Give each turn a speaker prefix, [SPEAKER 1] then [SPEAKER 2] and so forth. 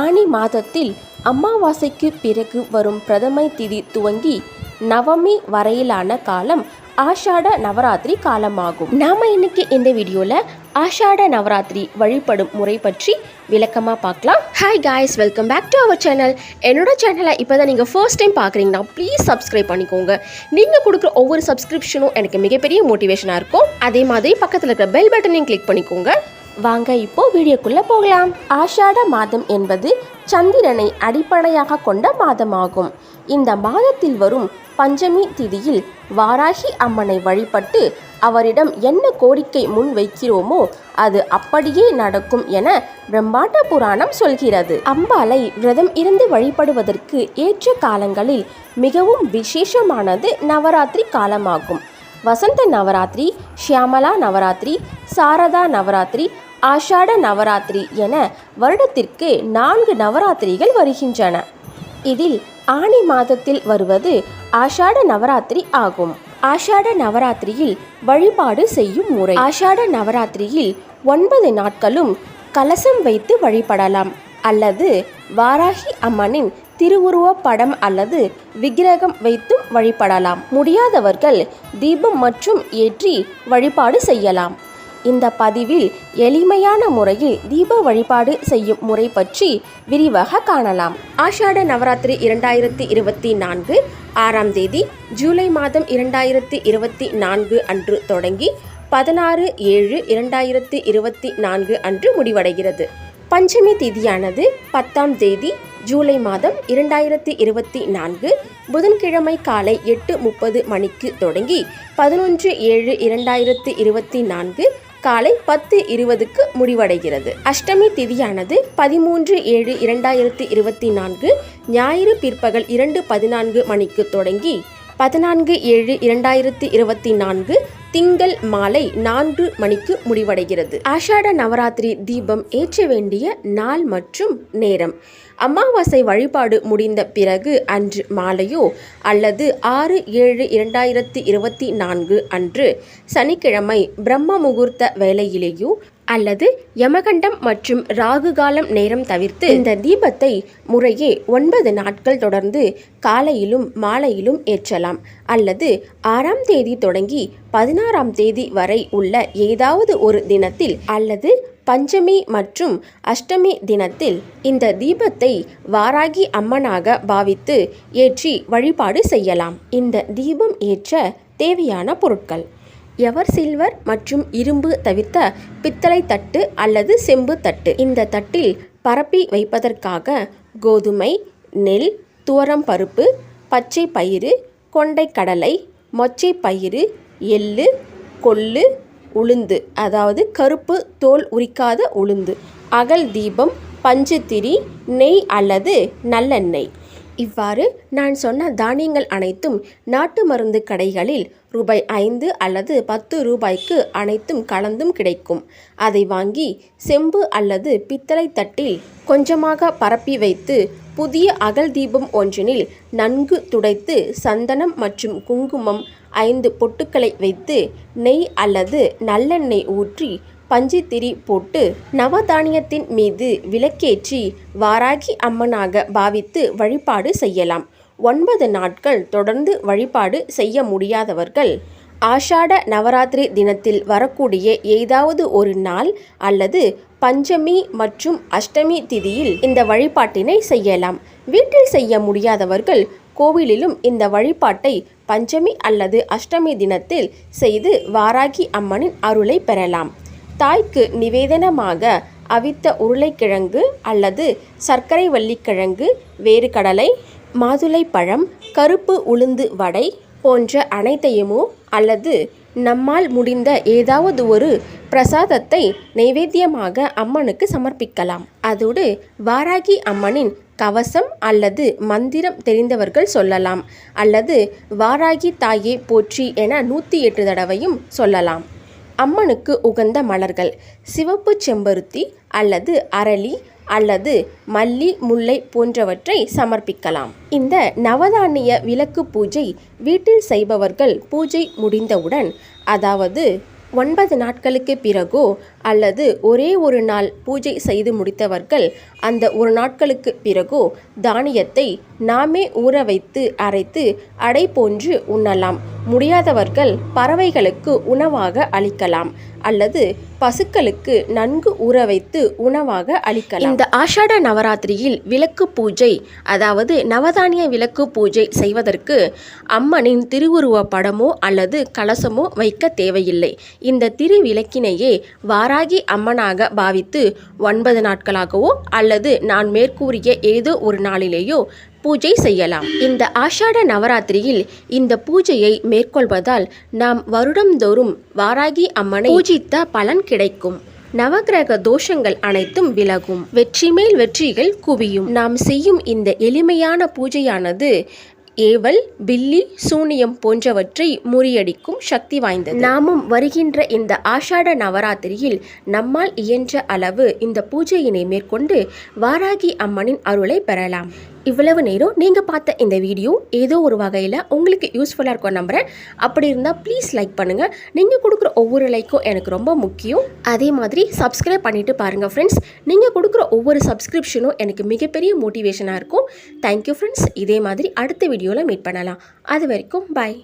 [SPEAKER 1] ஆனி மாதத்தில் அமாவாசைக்கு பிறகு வரும் பிரதமை திதி துவங்கி நவமி வரையிலான காலம் ஆஷாட நவராத்திரி காலமாகும். நாம இன்னைக்கு இந்த வீடியோல ஆஷாட நவராத்திரி வழிபடும் முறை பற்றி விளக்கமா பார்க்கலாம். Hi guys, welcome back to our channel. என்னோட சேனலை இப்போதான் நீங்கள் ஃபர்ஸ்ட் டைம் பார்க்குறீங்கன்னா ப்ளீஸ் சப்ஸ்கிரைப் பண்ணிக்கோங்க. நீங்கள் கொடுக்குற ஒவ்வொரு சப்ஸ்கிரிப்ஷனும் எனக்கு மிகப்பெரிய மோட்டிவேஷனாக இருக்கும். அதே மாதிரி பக்கத்தில் இருக்கிற பெல் பட்டனையும் கிளிக் பண்ணிக்கோங்க. வாங்க இப்போ வீடியோக்குள்ள போகலாம். ஆஷாட மாதம் என்பது சந்திரனை அடிப்படையாக கொண்ட மாதமாகும். இந்த மாதத்தில் வரும் பஞ்சமி திதியில் வாராகி அம்மனை வழிபட்டு அவரிடம் என்ன கோரிக்கை முன் வைக்கிறோமோ அது அப்படியே நடக்கும் என பிரம்மாண்ட புராணம் சொல்கிறது. அம்பாளை விரதம் இருந்து வழிபடுவதற்கு ஏற்ற காலங்களில் மிகவும் விசேஷமானது நவராத்திரி காலமாகும். வசந்த நவராத்திரி, ஷியாமலா நவராத்திரி, சாரதா நவராத்திரி, ஆஷாட நவராத்திரி என வருடத்திற்கு 4 நவராத்திரிகள் வருகின்றன. இதில் ஆனி மாதத்தில் வருவது ஆஷாட நவராத்திரி ஆகும். ஆஷாட நவராத்திரியில் வழிபாடு செய்யும் முறை. ஆஷாட நவராத்திரியில் 9 நாட்களும் கலசம் வைத்து வழிபடலாம் அல்லது வாராகி அம்மனின் திருவுருவ படம் அல்லது விக்கிரகம் வைத்தும் வழிபடலாம். முடியாதவர்கள் தீபம் மற்றும் ஏற்றி வழிபாடு செய்யலாம். இந்த பதிவில் எளிமையான முறையில் தீப வழிபாடு செய்யும் முறை பற்றி விரிவாக காணலாம். ஆஷாட நவராத்திரி 2024 6ஆம் தேதி ஜூலை மாதம் 2024 அன்று தொடங்கி 16/7/2024 அன்று முடிவடைகிறது. பஞ்சமி திதியானது 10ஆம் தேதி ஜூலை மாதம் 2024 புதன்கிழமை காலை 8:30 மணிக்கு தொடங்கி 11/7/2024 காலை 10:20க்கு முடிவடைகிறது. அஷ்டமி திதியானது 13/7/2024 ஞாயிறு பிற்பகல் 2:14 மணிக்கு தொடங்கி 14/7/2024 திங்கள் மாலை 4 மணிக்கு முடிவடைகிறது. ஆஷாட நவராத்திரி தீபம் ஏற்ற வேண்டிய நாள் மற்றும் நேரம். அமாவாசை வழிபாடு முடிந்த பிறகு அன்று மாலையோ அல்லது 6/7/2024 அன்று சனிக்கிழமை பிரம்ம முகூர்த்த வேளையிலேயோ அல்லது யமகண்டம் மற்றும் ராகு காலம் நேரம் தவிர்த்து இந்த தீபத்தை முறையே 9 நாட்கள் தொடர்ந்து காலையிலும் மாலையிலும் ஏற்றலாம் அல்லது 6ஆம் தேதி தொடங்கி 16ஆம் தேதி வரை உள்ள ஏதாவது ஒரு தினத்தில் அல்லது பஞ்சமி மற்றும் அஷ்டமி தினத்தில் இந்த தீபத்தை வாராகி அம்மனாக பாவித்து ஏற்றி வழிபாடு செய்யலாம். இந்த தீபம் ஏற்ற தேவையான பொருட்கள்: எவர் சில்வர் மற்றும் இரும்பு தவிர்த்த பித்தளை தட்டு அல்லது செம்பு தட்டு. இந்த தட்டில் பரப்பி வைப்பதற்காக கோதுமை, நெல், துவரம் பருப்பு, பச்சை பயிறு, கொண்டை கடலை, மொச்சை பயிறு, எள்ளு, கொள்ளு, உளுந்து அதாவது கருப்பு தோல் உரிக்காத உளுந்து, அகல் தீபம், பஞ்சுத்திரி, நெய் அல்லது நல்லெண்ணெய். இவ்வாறு நான் சொன்ன தானியங்கள் அனைத்தும் நாட்டு மருந்து கடைகளில் ரூபாய் 5 அல்லது 10 ரூபாய்க்கு அனைத்தும் கலந்தும் கிடைக்கும். அதை வாங்கி செம்பு அல்லது பித்தளை தட்டில் கொஞ்சமாக பரப்பி வைத்து புதிய அகல் தீபம் ஒன்றினில் நன்கு துடைத்து சந்தனம் மற்றும் குங்குமம் 5 பொட்டுக்களை வைத்து நெய் அல்லது நல்லெண்ணெய் ஊற்றி பஞ்சுத்திரி போட்டு நவதானியத்தின் மீது விளக்கேற்றி வாராகி அம்மனாக பாவித்து வழிபாடு செய்யலாம். 9 நாட்கள் தொடர்ந்து வழிபாடு செய்ய முடியாதவர்கள் ஆஷாட நவராத்திரி தினத்தில் வரக்கூடிய ஏதாவது ஒரு நாள் அல்லது பஞ்சமி மற்றும் அஷ்டமி திதியில் இந்த வழிபாட்டினை செய்யலாம். வீட்டில் செய்ய முடியாதவர்கள் கோவிலிலும் இந்த வழிபாட்டை பஞ்சமி அல்லது அஷ்டமி தினத்தில் செய்து வாராகி அம்மனின் அருளை பெறலாம். தாய்க்கு நிவேதனமாக அவித்த உருளைக்கிழங்கு அல்லது சர்க்கரை வள்ளிக்கிழங்கு, வேறுகடலை, மாதுளை பழம், கருப்பு உளுந்து வடை போன்ற அனைத்தையுமோ அல்லது நம்மால் முடிந்த ஏதாவது ஒரு பிரசாதத்தை நைவேத்தியமாக அம்மனுக்கு சமர்ப்பிக்கலாம். அதோடு வாராகி அம்மனின் கவசம் அல்லது மந்திரம் தெரிந்தவர்கள் சொல்லலாம் அல்லது வாராகி தாயே போற்றி என 108 தடவையும் சொல்லலாம். அம்மனுக்கு உகந்த மலர்கள்: சிவப்பு செம்பருத்தி அல்லது அரளி அல்லது மல்லி, முல்லை போன்றவற்றை சமர்ப்பிக்கலாம். இந்த நவதானிய விளக்கு பூஜை வீட்டில் செய்பவர்கள் பூஜை முடிந்தவுடன், அதாவது 9 நாட்களுக்கு பிறகோ அல்லது ஒரே ஒரு நாள் பூஜை செய்து முடித்தவர்கள் அந்த ஒரு நாட்களுக்கு பிறகோ தானியத்தை நாமே ஊற வைத்து அரைத்து அடை போன்று உண்ணலாம். முடியாதவர்கள் பறவைகளுக்கு உணவாக அளிக்கலாம் அல்லது பசுக்களுக்கு நன்கு ஊற வைத்து உணவாக அளிக்கலாம். இந்த ஆஷாட நவராத்திரியில் விளக்கு பூஜை, அதாவது நவதானிய விளக்கு பூஜை செய்வதற்கு அம்மனின் திருவுருவ படமோ அல்லது கலசமோ வைக்க தேவையில்லை. இந்த திருவிளக்கினையே வாராகி அம்மனாக பாவித்து 9 நாட்களாகவோ அல்லது நான் மேற்கூறிய ஏதோ ஒரு நாளிலேயோ பூஜை செய்யலாம். இந்த ஆஷாட நவராத்திரியில் இந்த பூஜையை மேற்கொள்வதால் நாம் வருடந்தோறும் வாராகி அம்மனை பூஜித்த பலன் கிடைக்கும். நவகிரக தோஷங்கள் அனைத்தும் விலகும். வெற்றி மேல் வெற்றிகள் குவியும். நாம் செய்யும் இந்த எளிமையான பூஜையானது ஏவல், பில்லி, சூனியம் போன்றவற்றை முறியடிக்கும் சக்தி வாய்ந்தது. நாமும் வருகின்ற இந்த ஆஷாட நவராத்திரியில் நம்மால் இயன்ற அளவு இந்த பூஜையினை மேற்கொண்டு வாராகி அம்மனின் அருளை பெறலாம். இவ்வளவு நேரம் நீங்கள் பார்த்த இந்த வீடியோ ஏதோ ஒரு வகையில் உங்களுக்கு யூஸ்ஃபுல்லாக இருக்கும் நம்புகிறேன். அப்படி இருந்தால் ப்ளீஸ் லைக் பண்ணுங்கள். நீங்கள் கொடுக்குற ஒவ்வொரு லைக்கும் எனக்கு ரொம்ப முக்கியம். அதே மாதிரி சப்ஸ்கிரைப் பண்ணிவிட்டு பாருங்கள் ஃப்ரெண்ட்ஸ். நீங்கள் கொடுக்குற ஒவ்வொரு சப்ஸ்கிரிப்ஷனும் எனக்கு மிகப்பெரிய மோட்டிவேஷனாக இருக்கும். Thank you friends. இதே மாதிரி அடுத்த வீடியோவில் மீட் பண்ணலாம். அது வரைக்கும் பாய்.